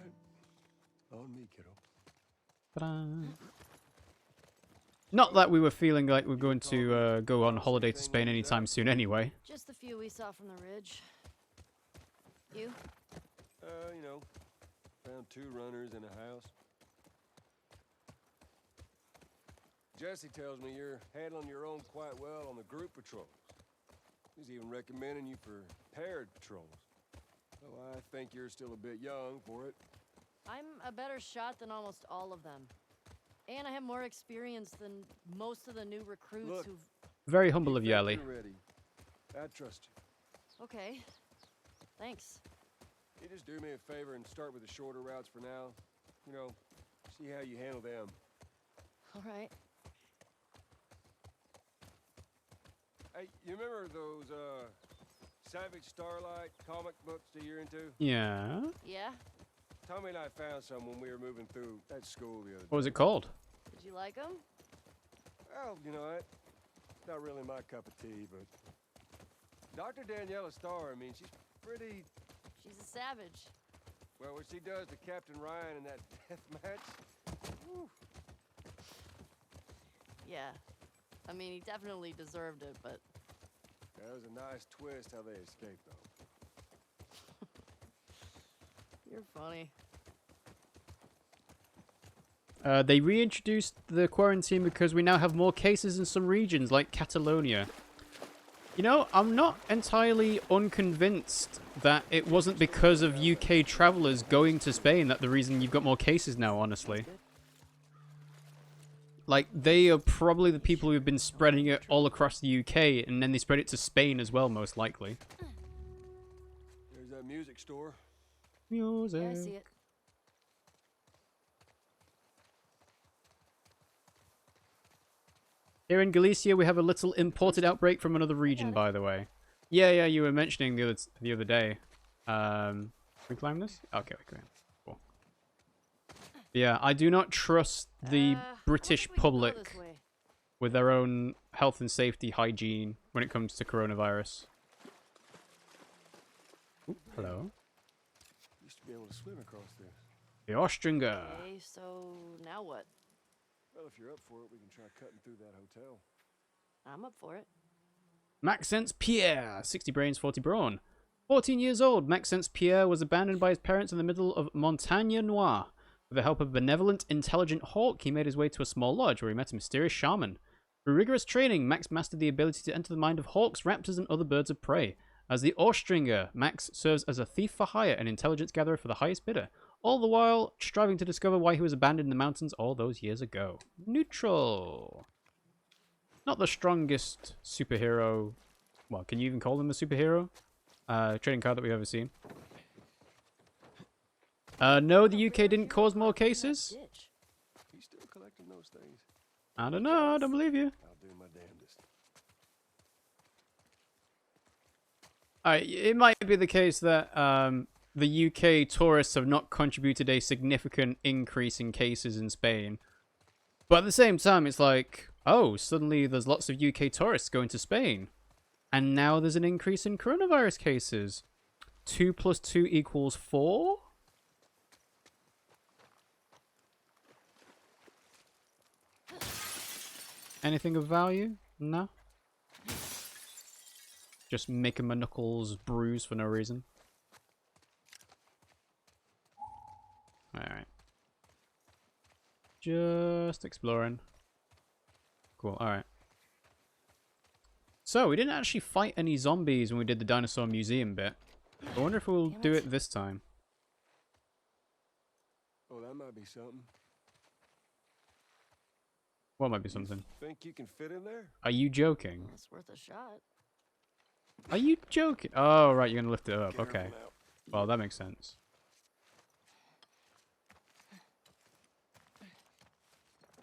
right. On me, kiddo. Ta-da. Not that we were feeling like we're going to go on holiday to Spain anytime soon anyway. Just the few we saw from the ridge. You? You know, found 2 runners in a house. Jesse tells me you're handling your own quite well on the group patrols. He's even recommending you for paired patrols. Well, I think you're still a bit young for it. I'm a better shot than almost all of them. And I have more experience than most of the new recruits who've... Very humble of you, Ellie. Ready. I trust you. Okay. Thanks. You just do me a favor and start with the shorter routes for now. You know, see how you handle them. All right. Hey, you remember those, Savage Starlight comic books that you're into? Yeah. Yeah? Tommy and I found some when we were moving through that school the other day. What was it called? Did you like them? Well, you know, not really my cup of tea, but... Dr. Daniela Starr, I mean, she's pretty... She's a savage. Well, what she does to Captain Ryan in that death match... Whew. Yeah. I mean, he definitely deserved it, but... That was a nice twist how they escaped, though. You're funny. They reintroduced the quarantine because we now have more cases in some regions, like Catalonia. You know, I'm not entirely unconvinced that it wasn't because of UK travellers going to Spain that the reason you've got more cases now, honestly. Like, they are probably the people who've been spreading it all across the UK, and then they spread it to Spain as well, most likely. There's that music store. Music. Yeah, I see it. Here in Galicia, we have a little imported outbreak from another region, by the way. Yeah, you were mentioning the other day. Can we climb this? Okay, we can. Cool. Yeah, I do not trust the British public with their own health and safety hygiene when it comes to coronavirus. Ooh, hello. Used to be able to swim across this. The Austringer. Okay, so now what? Well, if you're up for it, we can try cutting through that hotel. I'm up for it. Maxence Pierre, 60 brains, 40 brawn. 14 years old, Maxence Pierre was abandoned by his parents in the middle of Montagne Noire. With the help of a benevolent, intelligent hawk, he made his way to a small lodge where he met a mysterious shaman. Through rigorous training, Max mastered the ability to enter the mind of hawks, raptors, and other birds of prey. As the Austringer, Max serves as a thief for hire and intelligence gatherer for the highest bidder, all the while striving to discover why he was abandoned in the mountains all those years ago. Neutral. Not the strongest superhero. Well, can you even call him a superhero? Trading card that we've ever seen. No, the UK didn't cause more cases. He's still collecting those things. I don't know. I don't believe you. I'll do my damnedest. It might be the case that the UK tourists have not contributed a significant increase in cases in Spain. But at the same time, it's like, oh, suddenly there's lots of UK tourists going to Spain. And now there's an increase in coronavirus cases. 2 + 2 = 4? Anything of value? No? Just making my knuckles bruise for no reason. Alright. Just exploring. Cool, alright. So, we didn't actually fight any zombies when we did the dinosaur museum bit. I wonder if we'll do it this time. Oh, that might be something. What might be something? Think you can fit in there? Are you joking? Well, it's worth a shot. Are you joking? Oh, right, you're gonna lift it up. Okay. Well, that makes sense.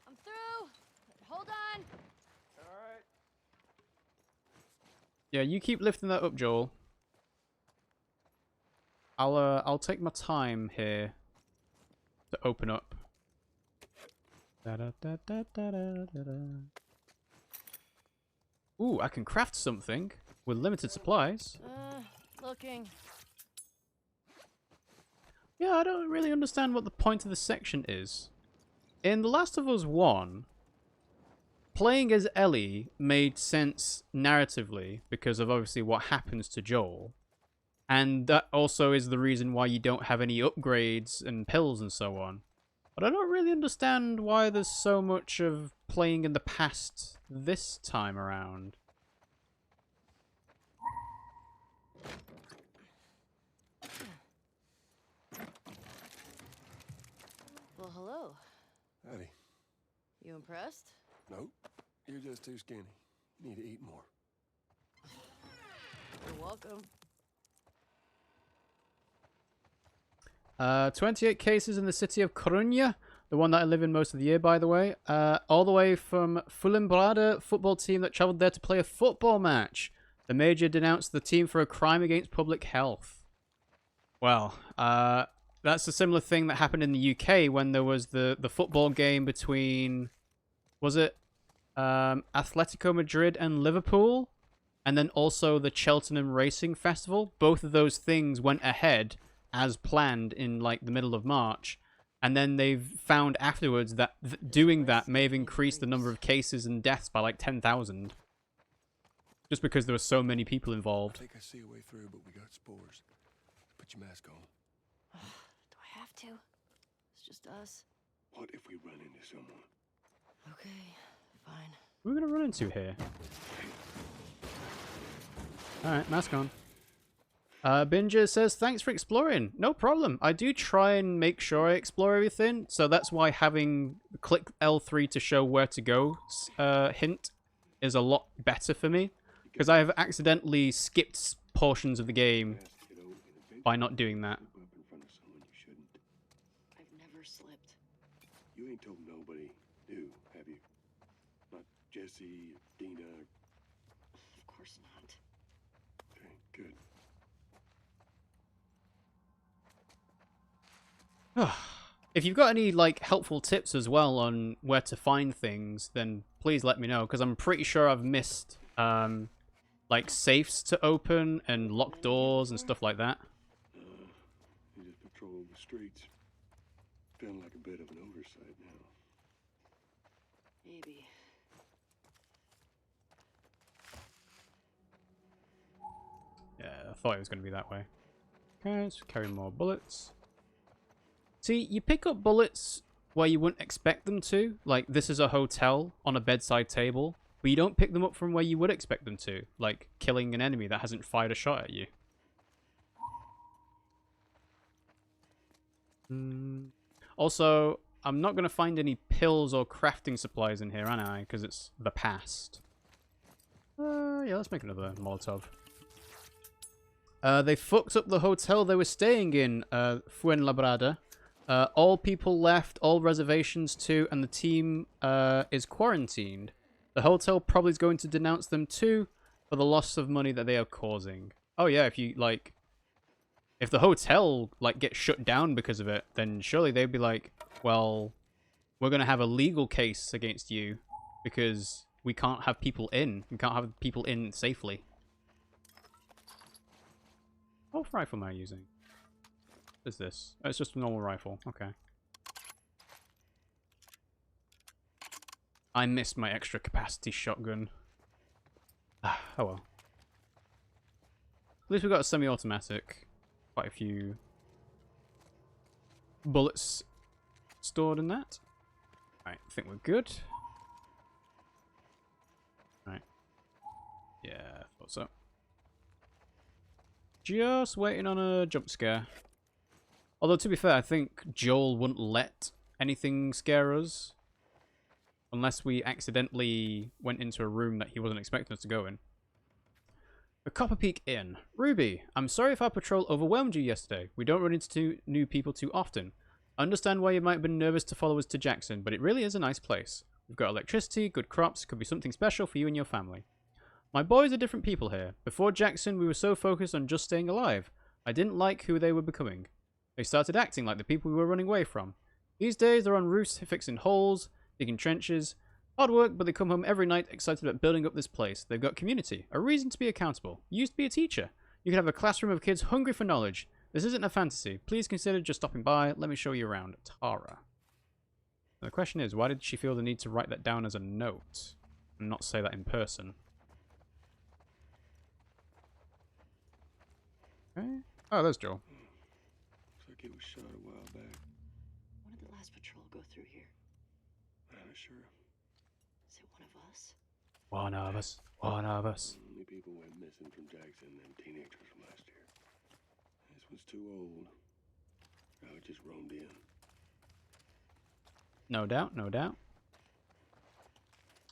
I'm through. Hold on. All right. Yeah, you keep lifting that up, Joel. I'll take my time here to open up. Ooh, I can craft something with limited supplies. Looking. Yeah, I don't really understand what the point of this section is. In The Last of Us 1, playing as Ellie made sense narratively because of obviously what happens to Joel. And that also is the reason why you don't have any upgrades and pills and so on. But I don't really understand why there's so much of playing in the past this time around. Well, hello. Howdy. You impressed? Nope. You're just too skinny. You need to eat more. You're welcome. 28 cases in the city of Coruña, the one that I live in most of the year, by the way. All the way from Fuenlabrada football team that travelled there to play a football match. The major denounced the team for a crime against public health. Well, that's a similar thing that happened in the UK when there was the football game between, was it Atletico Madrid and Liverpool? And then also the Cheltenham Racing Festival. Both of those things went ahead as planned in like the middle of March, and then they've found afterwards that doing that may have increased the number of cases and deaths by like 10,000, just because there were so many people involved. I think I see a way through, but we got spores. Put your mask on. Do I have to? It's just us. What if we run into someone? Okay, fine. Who are we gonna run into here? Alright, mask on. Binger says, thanks for exploring. No problem. I do try and make sure I explore everything, so that's why having click L3 to show where to go hint is a lot better for me, because I have accidentally skipped portions of the game by not doing that. I've never slipped. You ain't told nobody new, have you? Not Jesse, Dina. Of course not. Okay, good. If you've got any like helpful tips as well on where to find things, then please let me know, because I'm pretty sure I've missed like safes to open and locked doors and stuff like that. You just patrol the streets. Feeling like a bit of an oversight now. Maybe. Yeah, I thought it was going to be that way. Okay, let's carry more bullets. See, you pick up bullets where you wouldn't expect them to. Like, this is a hotel on a bedside table. But you don't pick them up from where you would expect them to. Like, killing an enemy that hasn't fired a shot at you. Also, I'm not going to find any pills or crafting supplies in here, am I? Because it's the past. Yeah, let's make another Molotov. They fucked up the hotel they were staying in, Fuenlabrada. All people left, all reservations too, and the team is quarantined. The hotel probably is going to denounce them too for the loss of money that they are causing. Oh yeah, if you, like... If the hotel, like, gets shut down because of it, then surely they'd be like, well, we're going to have a legal case against you because we can't have people in. We can't have people in safely. What rifle am I using? What is this? Oh, it's just a normal rifle. Okay. I missed my extra capacity shotgun. Oh well. At least we've got a semi-automatic. Quite a few bullets stored in that. Alright, I think we're good. Alright. Yeah, thought so. Just waiting on a jump scare. Although, to be fair, I think Joel wouldn't let anything scare us. Unless we accidentally went into a room that he wasn't expecting us to go in. The Copper Peak Inn. Ruby, I'm sorry if our patrol overwhelmed you yesterday. We don't run into new people too often. I understand why you might have been nervous to follow us to Jackson, but it really is a nice place. We've got electricity, good crops, could be something special for you and your family. My boys are different people here. Before Jackson, we were so focused on just staying alive. I didn't like who they were becoming. They started acting like the people we were running away from. These days, they're on roofs fixing holes, digging trenches. Hard work, but they come home every night excited about building up this place. They've got community, a reason to be accountable. You used to be a teacher. You could have a classroom of kids hungry for knowledge. This isn't a fantasy. Please consider just stopping by. Let me show you around. Tara. The question is, why did she feel the need to write that down as a note and not say that in person? Okay. Oh, there's Joel. Looks like it was shot a while back. When did the last patrol go through here? I'm not sure. Is it one of us? One of us. One of us. Many people went missing from Jackson and them teenagers from last year. This one's too old. Now it just roamed in. No doubt, no doubt.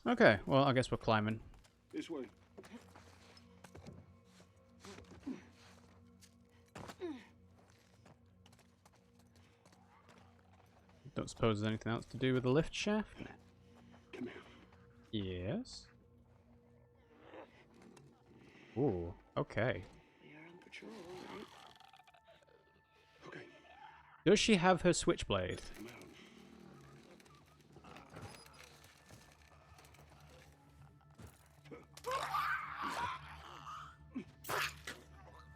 Okay, well, I guess we're climbing. This way. Don't suppose there's anything else to do with the lift shaft? Come here. Yes. Ooh, okay. We are on patrol, right? Okay. Does she have her switchblade? Come out.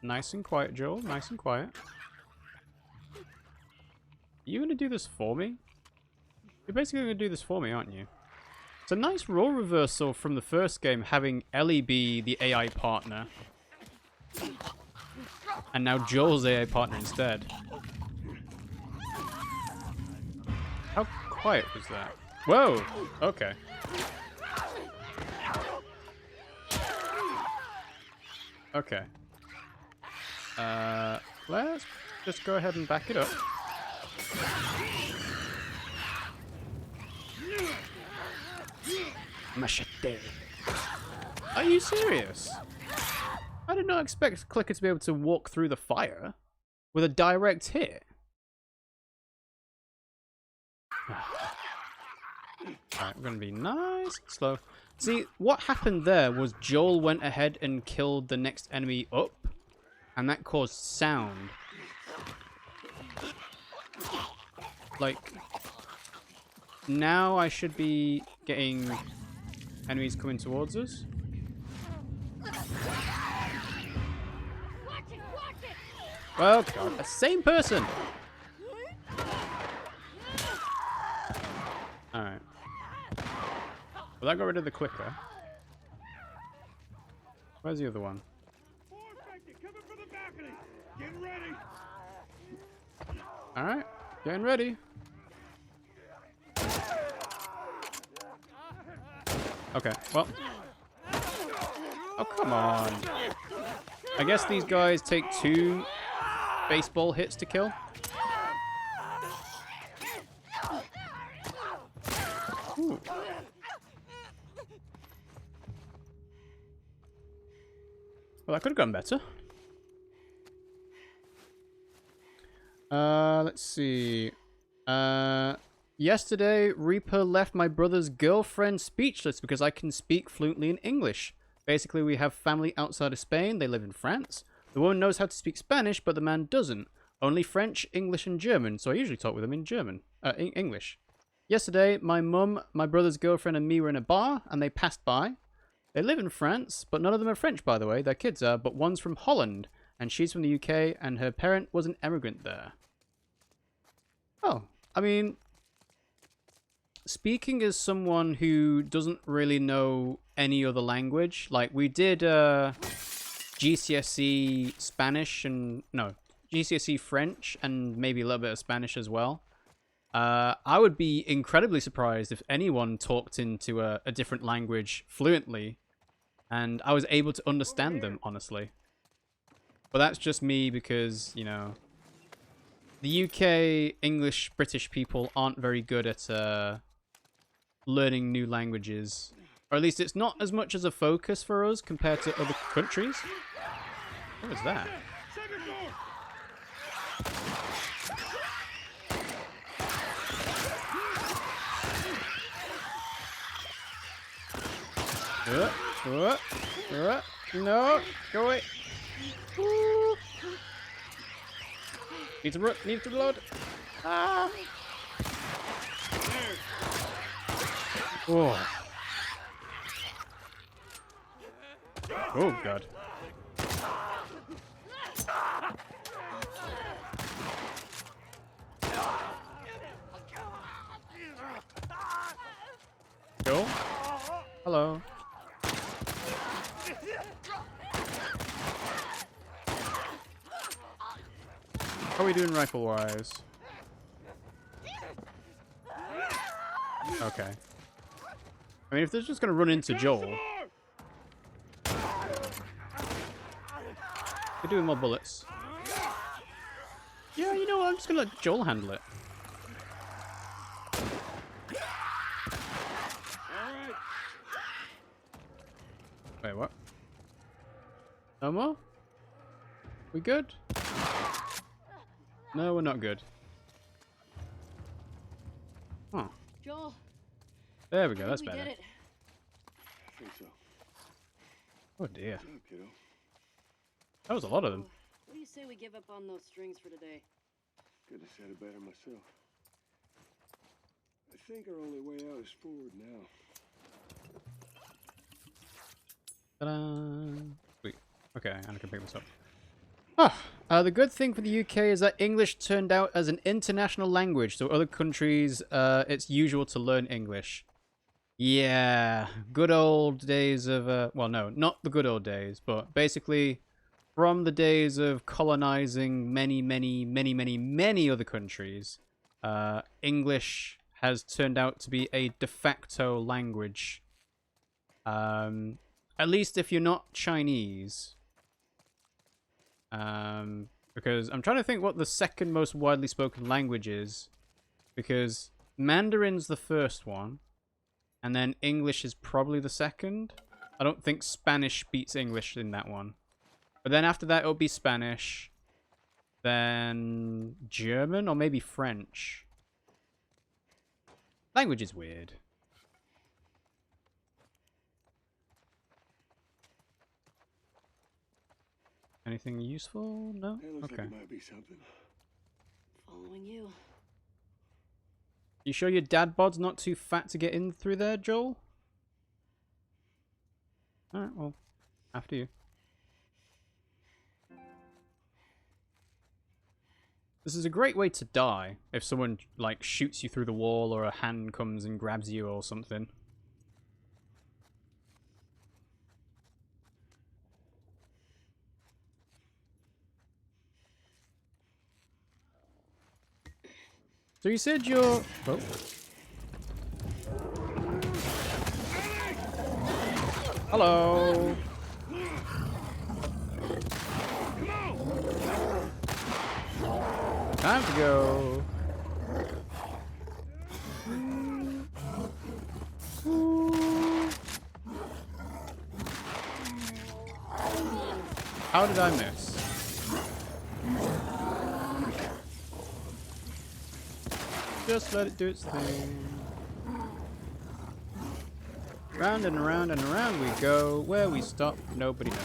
Nice and quiet, Joel. Nice and quiet. Are you going to do this for me? You're basically going to do this for me, aren't you? It's a nice role reversal from the first game, having Ellie be the AI partner. And now Joel's AI partner instead. How quiet was that? Whoa! Okay. Okay. Let's just go ahead and back it up. Machete. Are you serious? I did not expect Clicker to be able to walk through the fire with a direct hit. Alright, we're gonna be nice and slow. See, what happened there was Joel went ahead and killed the next enemy up, and that caused sound. Like, now I should be getting enemies coming towards us. Oh god, the same person! Alright. Well, that got rid of the clicker. Where's the other one? Alright, getting ready. Okay, well. Oh, come on. I guess these guys take 2 baseball hits to kill. Ooh. Well, that could have gone better. Let's see. Yesterday, Reaper left my brother's girlfriend speechless because I can speak fluently in English. Basically, we have family outside of Spain. They live in France. The woman knows how to speak Spanish, but the man doesn't. Only French, English, and German, so I usually talk with them in English. Yesterday, my mum, my brother's girlfriend, and me were in a bar, and they passed by. They live in France, but none of them are French, by the way. Their kids are, but one's from Holland, and she's from the UK, and her parent was an immigrant there. Oh, I mean, speaking as someone who doesn't really know any other language, like we did GCSE Spanish and, no, GCSE French and maybe a little bit of Spanish as well. I would be incredibly surprised if anyone talked into a different language fluently and I was able to understand them, honestly. But that's just me because, you know, the UK, English, British people aren't very good at learning new languages. Or at least it's not as much as a focus for us compared to other countries. What was that? No, go away. Ooh. Need to reload. Ah. Oh. Oh god. Hello. How are we doing rifle-wise? Okay. I mean, if they're just gonna run into Joel... They're doing more bullets. Yeah, you know what? I'm just gonna let Joel handle it. Wait, what? No more? We good? No, we're not good. Huh. Joel. There we go, that's better. Did it. I think so. Oh dear. Good job, kiddo. That was a lot of them. What do you say we give up on those strings for today? Could have said it better myself. I think our only way out is forward now. Ta-da! Sweet. Okay, and I can pick this up. The good thing for the UK is that English turned out as an international language, so other countries, it's usual to learn English. Yeah, good old days of, well, no, not the good old days, but basically from the days of colonizing many other countries, English has turned out to be a de facto language. At least if you're not Chinese. Because I'm trying to think what the second most widely spoken language is. Because Mandarin's the first one. And then English is probably the second. I don't think Spanish beats English in that one. But then after that, it'll be Spanish. Then German or maybe French. Language is weird. Anything useful? No? It looks Okay. like it might be something. Following you. You sure your dad bod's not too fat to get in through there, Joel? Alright, well, after you. This is a great way to die, if someone, like, shoots you through the wall or a hand comes and grabs you or something. So you said you're... Oh. Hello. Time to go. How did I miss? Just let it do its thing. Round and around and around we go. Where we stop, nobody knows.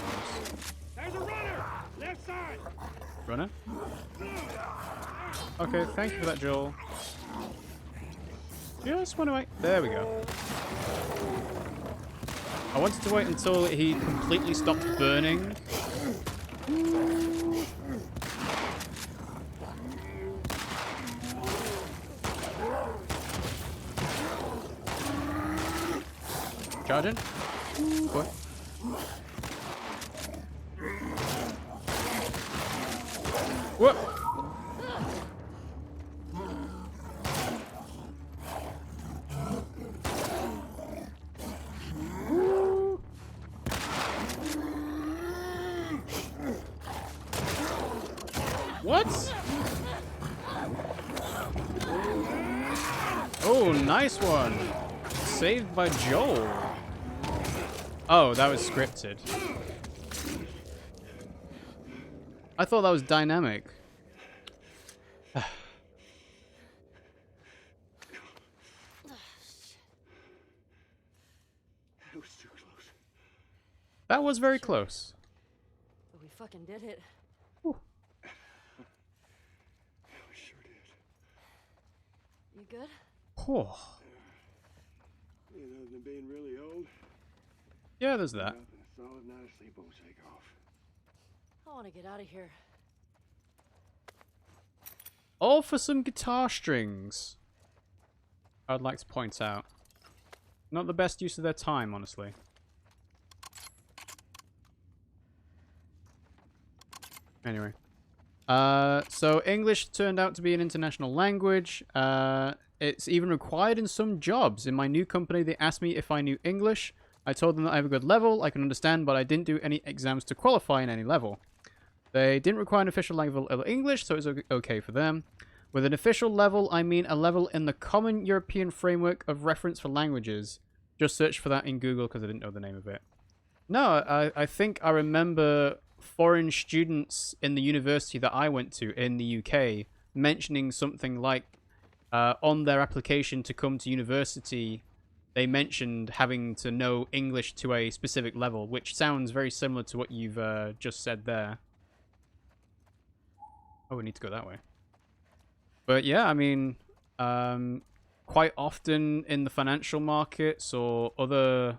There's a runner! Left side! Runner? Okay, thank you for that, Joel. Just want to wait. There we go. I wanted to wait until he completely stopped burning. Charging? What? What? What? Oh, nice one. Saved by Joel. Oh, that was scripted. I thought that was dynamic. That was too close. That was very close. But we fucking did it. We sure did. You good? Oh. You know, than being really old. Yeah, there's that. Nothing, a solid night of sleep won't shake off. I want to get out of here. All for some guitar strings. I'd like to point out. Not the best use of their time, honestly. Anyway. So English turned out to be an international language. It's even required in some jobs. In my new company, they asked me if I knew English. I told them that I have a good level, I can understand, but I didn't do any exams to qualify in any level. They didn't require an official level of English, so it was okay for them. With an official level, I mean a level in the Common European Framework of Reference for Languages. Just search for that in Google because I didn't know the name of it. No, I think I remember foreign students in the university that I went to in the UK mentioning something like on their application to come to university, they mentioned having to know English to a specific level, which sounds very similar to what you've just said there. Oh, we need to go that way. But yeah, I mean, quite often in the financial markets or other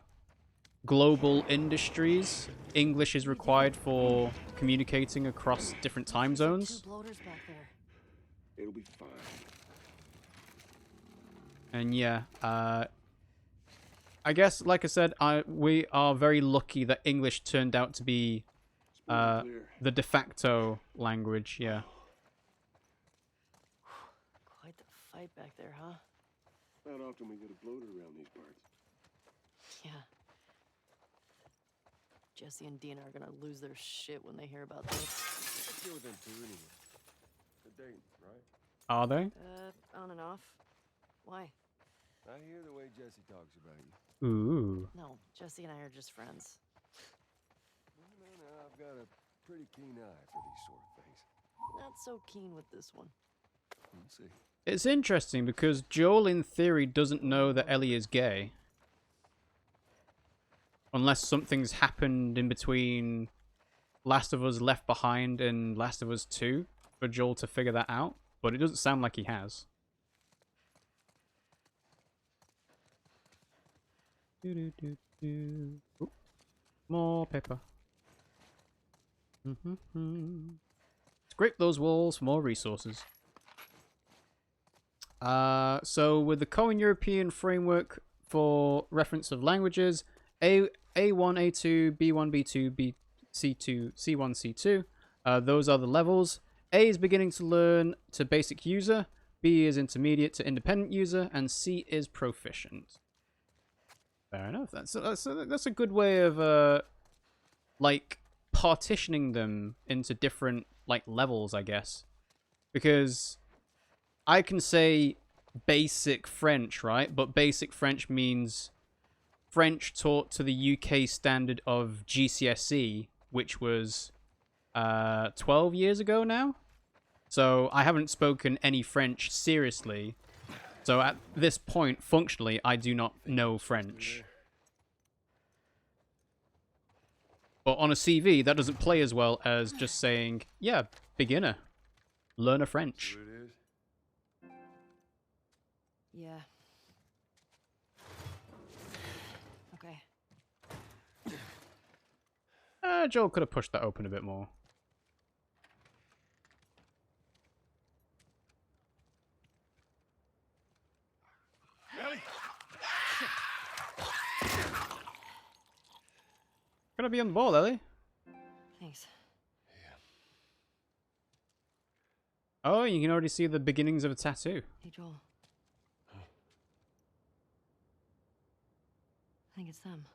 global industries, English is required for communicating across different time zones. Two bloaters back there. It'll be fine. And yeah, I guess, like I said, we are very lucky that English turned out to be the de facto language, yeah. Quite the fight back there, huh? Not often we get a bloater around these parts. Yeah. Jesse and Dina are gonna lose their shit when they hear about this. Let's deal with them two anyway. They're dating, right? Are they? On and off. Why? I hear the way Jesse talks about you. Ooh. No, Jesse and I are just friends. No, I've got a pretty keen eye for these sort of things. Not so keen with this one. We'll see. It's interesting because Joel, in theory, doesn't know that Ellie is gay. Unless something's happened in between Last of Us Left Behind and Last of Us 2 for Joel to figure that out. But it doesn't sound like he has. Ooh, more paper. Scrape those walls for more resources. So with the Common European Framework for Reference of Languages, A1, A2, B1, B2, C2, C1, C2, those are the levels. A is beginning to learn to basic user, B is intermediate to independent user, and C is proficient. Fair enough. That's a good way of like partitioning them into different like levels, I guess. Because I can say basic French, right? But basic French means French taught to the UK standard of GCSE, which was 12 years ago now. So I haven't spoken any French seriously. So at this point, functionally, I do not know French. But on a CV, that doesn't play as well as just saying, yeah, beginner. Learner French. What it is? Yeah. Okay. Joel could have pushed that open a bit more. Ellie! Gotta be on the ball, Ellie. Thanks. Oh, you can already see the beginnings of a tattoo. Hey, Joel. I think it's them.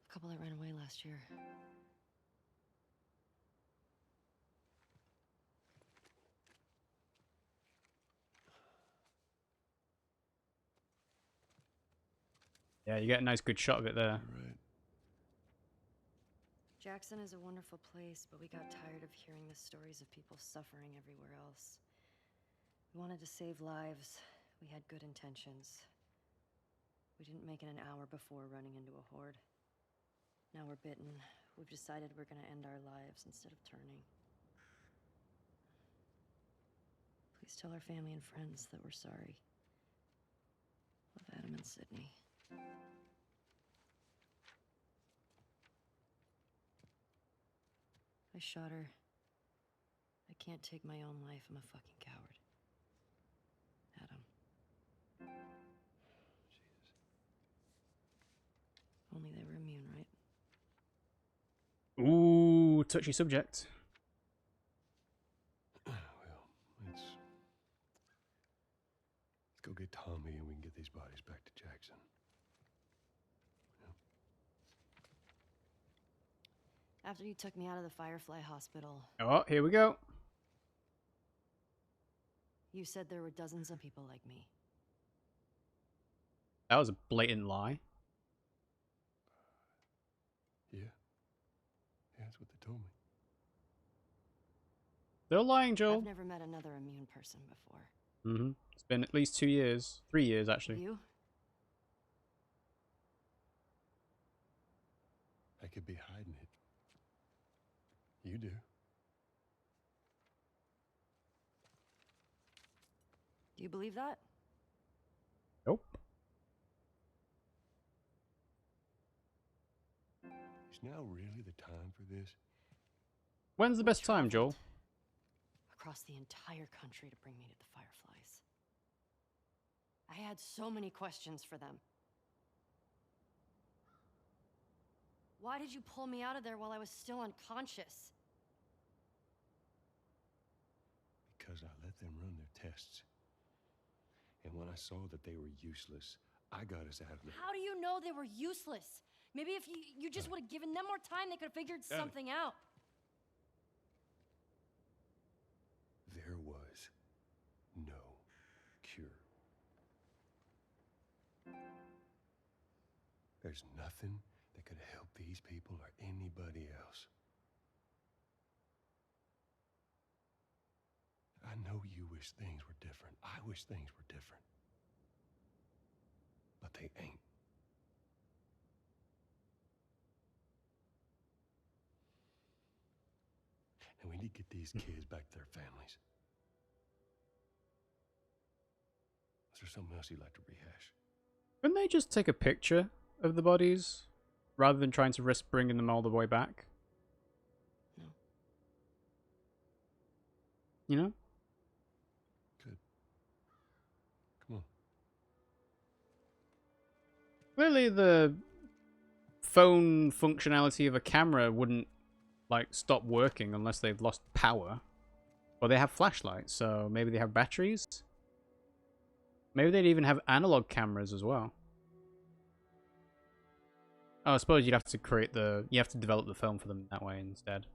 The couple that ran away last year. Yeah, you get a nice good shot of it there. Right. Jackson is a wonderful place, but we got tired of hearing the stories of people suffering everywhere else. We wanted to save lives. We had good intentions. We didn't make it an hour before running into a horde. Now we're bitten. We've decided we're gonna end our lives instead of turning. Please tell our family and friends that we're sorry. Love, Adam and Sydney. I shot her. I can't take my own life. I'm a fucking coward. Adam. touchy subject. Well, let's go get Tommy and we can get these bodies back to Jackson. After you took me out of the Firefly Hospital, Oh, here we go. you said there were dozens of people like me. That was a blatant lie. Yeah. Yeah, that's what they told me. They're lying, Joel. I've never met another immune person before. Mm-hmm. It's been at least 2 years. 3 years, actually. You? I could be hiding it. You do. Do you believe that? Nope. Is now really the time for this? When's the best time, Joel? Across the entire country to bring me to the Fireflies. I had so many questions for them. Why did you pull me out of there while I was still unconscious? Because I let them run their tests. And when I saw that they were useless, I got us out of there. How do you know they were useless? Maybe if you just would have given them more time, they could have figured something out. There was no cure. There's nothing that could help these people or anybody else. I know you wish things were different. I wish things were different. But they ain't. And we need to get these kids back to their families. Is there something else you'd like to rehash? Couldn't they just take a picture of the bodies rather than trying to risk bringing them all the way back? No. You know? Good. Come on. Clearly the phone functionality of a camera wouldn't like stop working unless they've lost power. Or they have flashlights, so maybe they have batteries. Maybe they'd even have analog cameras as well. Oh, I suppose you'd have to create you have to develop the film for them that way instead.